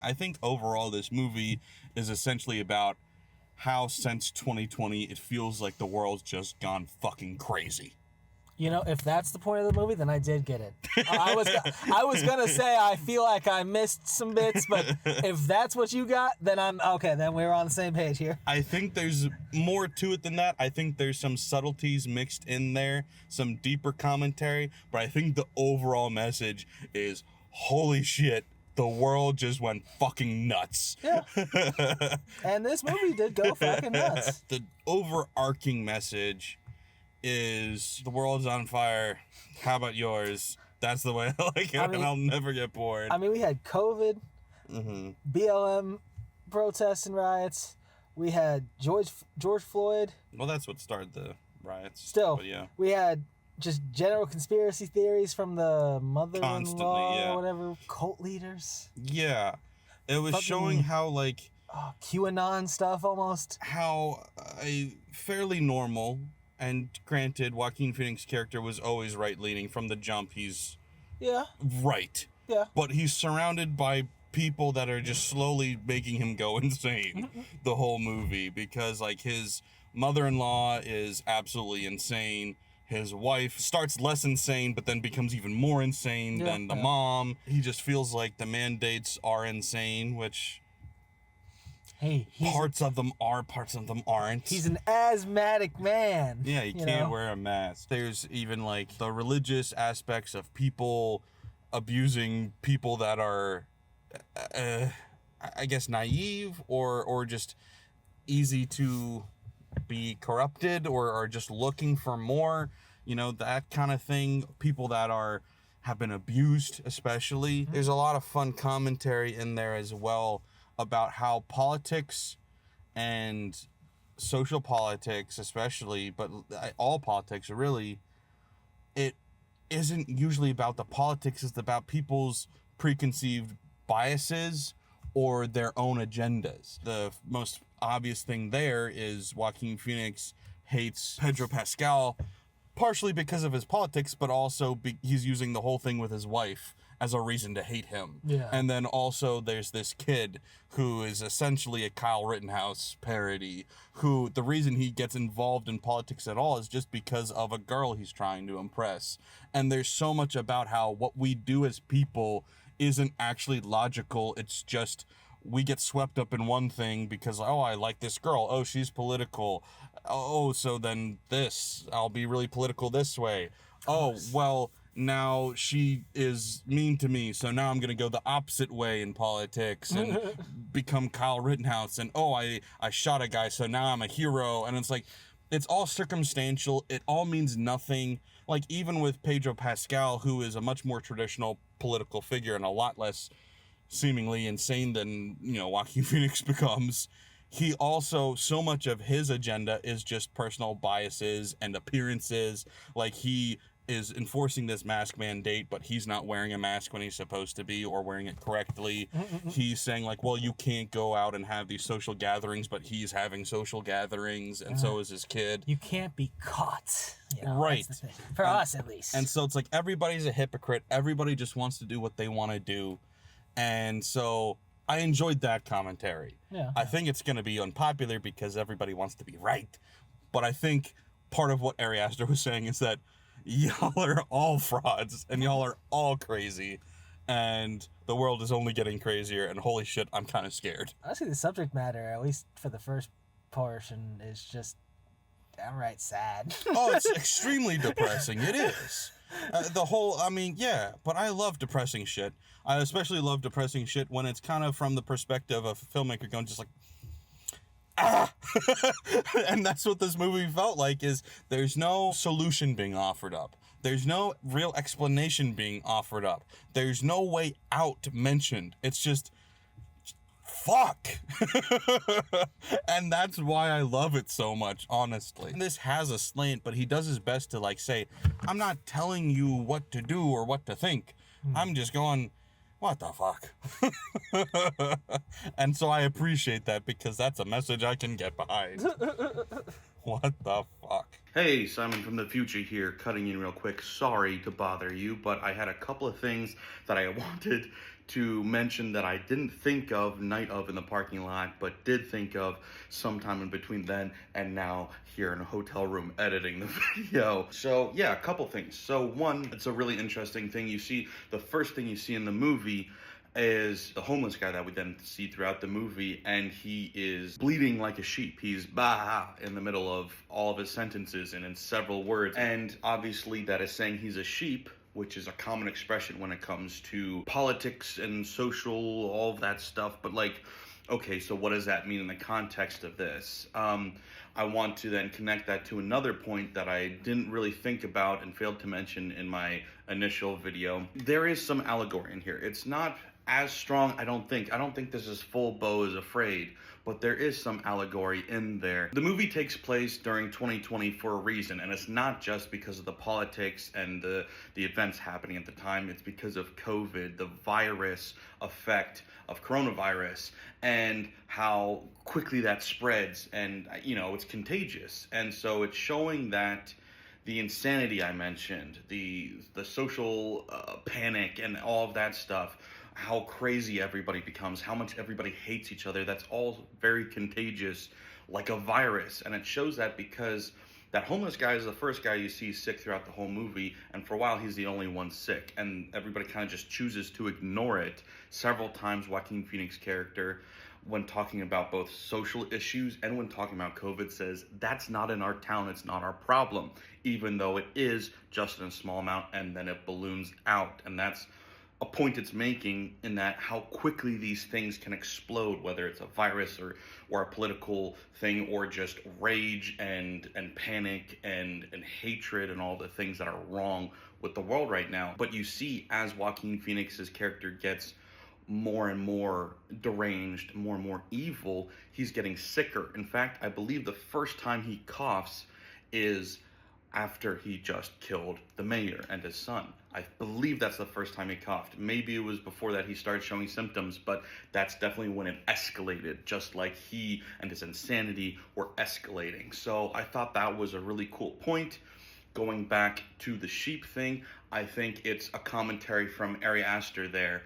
I think overall this movie is essentially about how since 2020 it feels like the world's just gone fucking crazy. You know, if that's the point of the movie, then I did get it. I was gonna say I feel like I missed some bits, but if that's what you got, then I'm okay. Then we're on the same page here. I think there's more to it than that. I think there's some subtleties mixed in there, some deeper commentary, but I think the overall message is, holy shit, the world just went fucking nuts. Yeah. And this movie did go fucking nuts. The overarching message is the world's on fire. How about yours? That's the way I like it, and I'll never get bored. I mean, we had COVID, BLM protests and riots. We had George Floyd. Well, that's what started the riots. Still, but yeah. We had just general conspiracy theories from the mother-in-law or whatever, cult leaders. Yeah. It was showing how, like... QAnon stuff, almost. How a fairly normal... And granted, Joaquin Phoenix's character was always right-leaning. From the jump, he's right. Yeah. But he's surrounded by people that are just slowly making him go insane the whole movie. Because, like, his mother-in-law is absolutely insane. His wife starts less insane, but then becomes even more insane than the mom. He just feels like the mandates are insane, which... Hey, parts of them are, parts of them aren't. He's an asthmatic man. Yeah, you can't wear a mask. There's even, like, the religious aspects of people abusing people that are, I guess, naive or just easy to be corrupted or are just looking for more. You know, that kind of thing. People that have been abused, especially. There's a lot of fun commentary in there as well about how politics and social politics especially, but all politics really, it isn't usually about the politics, it's about people's preconceived biases or their own agendas. The most obvious thing there is Joaquin Phoenix hates Pedro Pascal, partially because of his politics, but also he's using the whole thing with his wife as a reason to hate him. Yeah. And then also there's this kid who is essentially a Kyle Rittenhouse parody, who the reason he gets involved in politics at all is just because of a girl he's trying to impress. And there's so much about how what we do as people isn't actually logical. It's just we get swept up in one thing because, oh, I like this girl. Oh, she's political. Oh, so then I'll be really political this way. Oh, well... now she is mean to me, so now I'm going to go the opposite way in politics and become Kyle Rittenhouse. And, oh, I shot a guy, so now I'm a hero. And it's like, it's all circumstantial. It all means nothing. Like, even with Pedro Pascal, who is a much more traditional political figure and a lot less seemingly insane than, Joaquin Phoenix becomes, he also, so much of his agenda is just personal biases and appearances. Like, he is enforcing this mask mandate, but he's not wearing a mask when he's supposed to be or wearing it correctly. He's saying, like, well, you can't go out and have these social gatherings, but he's having social gatherings, and so is his kid. You can't be caught. Right. For us, at least. And so it's like everybody's a hypocrite. Everybody just wants to do what they want to do. And so I enjoyed that commentary. Yeah. I think it's going to be unpopular because everybody wants to be right. But I think part of what Ari Aster was saying is that y'all are all frauds and y'all are all crazy and the world is only getting crazier and holy shit, I'm kind of scared. Honestly, the subject matter, at least for the first portion, is just downright sad. Oh, it's extremely depressing. It is. But I love depressing shit. I especially love depressing shit when it's kind of from the perspective of a filmmaker going just like, and that's what this movie felt like, is there's no solution being offered up. There's no real explanation being offered up. There's no way out mentioned. It's just, fuck. And that's why I love it so much, honestly. This has a slant, but he does his best to, like, say, I'm not telling you what to do or what to think. I'm just going, what the fuck? And so I appreciate that because that's a message I can get behind. What the fuck? Hey, Simon from the future here, cutting in real quick. Sorry to bother you, but I had a couple of things that I wanted to mention that I didn't think of Night of in the parking lot, but did think of sometime in between then and now here in a hotel room editing the video. So yeah, a couple things. So one, it's a really interesting thing. You see, the first thing you see in the movie is the homeless guy that we then see throughout the movie, and he is bleeding like a sheep. He's bah in the middle of all of his sentences and in several words. And obviously that is saying he's a sheep, which is a common expression when it comes to politics and social, all of that stuff. But like, okay, so what does that mean in the context of this? I want to then connect that to another point that I didn't really think about and failed to mention in my initial video. There is some allegory in here. It's not as strong, I don't think. I don't think this is full Beau is Afraid, but there is some allegory in there. The movie takes place during 2020 for a reason, and it's not just because of the politics and the events happening at the time. It's because of COVID, the virus effect of coronavirus, and how quickly that spreads, and it's contagious. And so it's showing that the insanity I mentioned, the social panic and all of that stuff, how crazy everybody becomes, how much everybody hates each other, that's all very contagious, like a virus. And it shows that because that homeless guy is the first guy you see sick throughout the whole movie, and for a while he's the only one sick, and everybody kind of just chooses to ignore it. Several times Joaquin Phoenix's character, when talking about both social issues and when talking about COVID, says, that's not in our town, it's not our problem, even though it is just in a small amount, and then it balloons out. And that's a point it's making, in that how quickly these things can explode, whether it's a virus or a political thing, or just rage and panic and hatred and all the things that are wrong with the world right now. But you see, as Joaquin Phoenix's character gets more and more deranged, more and more evil, he's getting sicker. In fact, I believe the first time he coughs is after he just killed the mayor and his son. I believe that's the first time he coughed. Maybe it was before that he started showing symptoms, but that's definitely when it escalated, just like he and his insanity were escalating. So I thought that was a really cool point. Going back to the sheep thing, I think it's a commentary from Ari Aster there,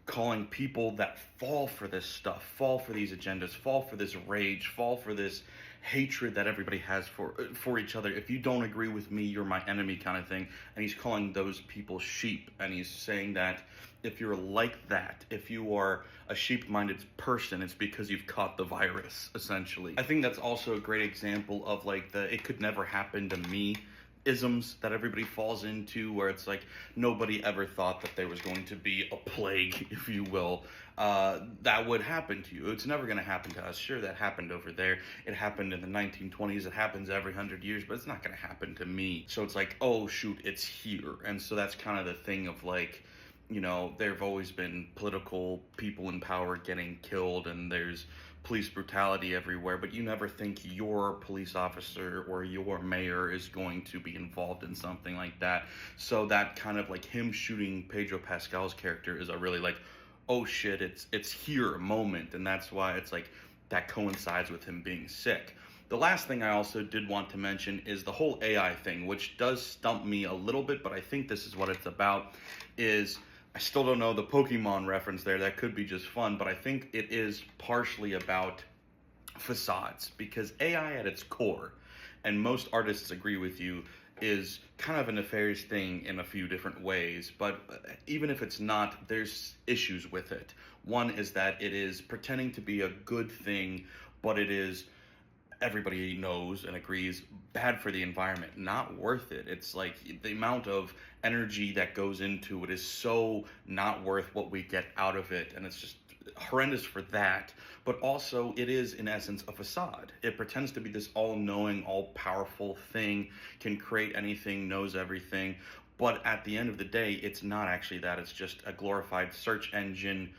calling people that fall for this stuff, fall for these agendas, fall for this rage, fall for this hatred that everybody has for each other. If you don't agree with me, you're my enemy, kind of thing. And he's calling those people sheep, and he's saying that if you're like that, if you are a sheep-minded person, it's because you've caught the virus, essentially. I think that's also a great example of like the "it could never happen to me" isms that everybody falls into, where it's like nobody ever thought that there was going to be a plague, if you will, that would happen to you. It's never going to happen to us. Sure, that happened over there. It happened in the 1920s. It happens every 100 years, but it's not going to happen to me. So it's like, oh shoot, it's here. And so that's kind of the thing of like, there have always been political people in power getting killed, and there's police brutality everywhere, but you never think your police officer or your mayor is going to be involved in something like that. So that kind of like him shooting Pedro Pascal's character is a really like, oh shit, it's here moment. And that's why it's like that coincides with him being sick. The last thing I also did want to mention is the whole AI thing, which does stump me a little bit, but I think this is what it's about. I still don't know the Pokemon reference there. That could be just fun, but I think it is partially about facades, because AI at its core, and most artists agree with you, is kind of a nefarious thing in a few different ways. But even if it's not, there's issues with it. One is that it is pretending to be a good thing, but it is, everybody knows and agrees, bad for the environment, not worth it. It's like the amount of energy that goes into it is so not worth what we get out of it, and it's just horrendous for that. But also it is in essence a facade. It pretends to be this all-knowing, all-powerful thing, can create anything, knows everything, but at the end of the day it's not actually that. It's just a glorified search engine.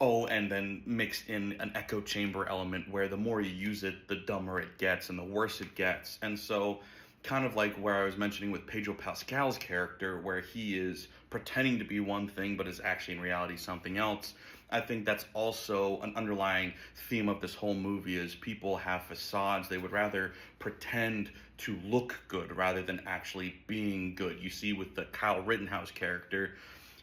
Oh, and then mixed in an echo chamber element where the more you use it, the dumber it gets and the worse it gets. And so kind of like where I was mentioning with Pedro Pascal's character, where he is pretending to be one thing but is actually in reality something else. I think that's also an underlying theme of this whole movie, is people have facades. They would rather pretend to look good rather than actually being good. You see with the Kyle Rittenhouse character,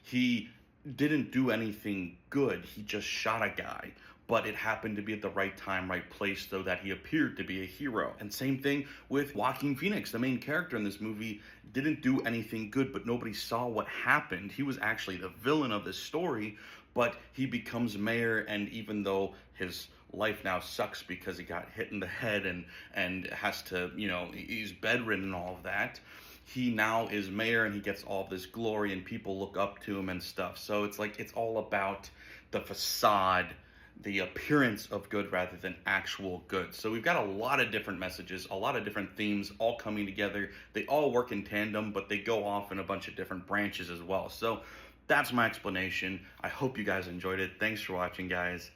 he didn't do anything good. He just shot a guy. But it happened to be at the right time, right place, so that he appeared to be a hero. And same thing with Joaquin Phoenix. The main character in this movie didn't do anything good, but nobody saw what happened. He was actually the villain of this story, but he becomes mayor, and even though his life now sucks because he got hit in the head and has to, he's bedridden and all of that, he now is mayor and he gets all this glory and people look up to him and stuff. So it's like, it's all about the facade, the appearance of good rather than actual good. So we've got a lot of different messages, a lot of different themes all coming together. They all work in tandem, but they go off in a bunch of different branches as well. So that's my explanation. I hope you guys enjoyed it. Thanks for watching, guys.